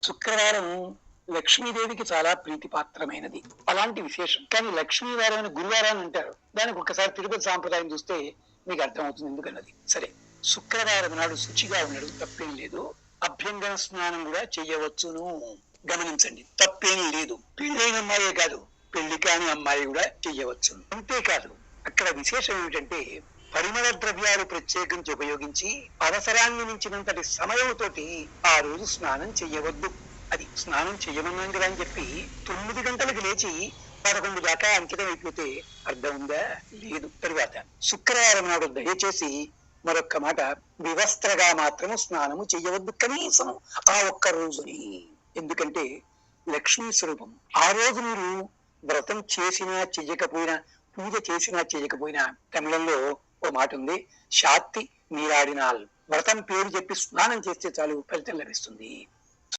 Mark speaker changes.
Speaker 1: శుక్రవారం లక్ష్మీదేవికి చాలా ప్రీతిపాత్రమైనది. అలాంటి విశేషం. కానీ లక్ష్మీవారం అని గురువారాన్ని అంటారు. దానికి ఒకసారి తిరుపతి సాంప్రదాయం చూస్తే మీకు అర్థమవుతుంది ఎందుకన్నది. సరే, శుక్రవారం నాడు శుచిగా ఉండడం తప్పేం లేదు. అభ్యంగన స్నానం కూడా చేయవచ్చును. గమనించండి, తప్పేం లేదు. పెళ్ళైన అమ్మాయే కాదు, పెళ్లి కాని అమ్మాయి కూడా చెయ్యవచ్చును. అంతేకాదు, అక్కడ విశేషం ఏమిటంటే పరిమళ ద్రవ్యాలు ప్రత్యేకించి ఉపయోగించి అవసరాన్ని మించినంతటి సమయంతోటి ఆ రోజు స్నానం చెయ్యవద్దు. అది స్నానం చెయ్యమన్నాం కదా అని చెప్పి 9 గంటలకు లేచి 11 దాకా అంకితం అయిపోతే అర్థం ఉందా? లేదు. తరువాత శుక్రవారం నాడు దయచేసి మరొక్క మాట, వివస్త్రగా మాత్రము స్నానము చెయ్యవద్దు, కనీసం ఆ ఒక్క రోజుని. ఎందుకంటే లక్ష్మీ స్వరూపం. ఆ రోజు మీరు వ్రతం చేసినా చెయ్యకపోయినా, పూజ చేసినా చేయకపోయినా, తమిళంలో ఓ మాట ఉంది, శాత్తి నీరాడినాల్. వ్రతం పేరు చెప్పి స్నానం చేస్తే చాలు ఫలితం లభిస్తుంది.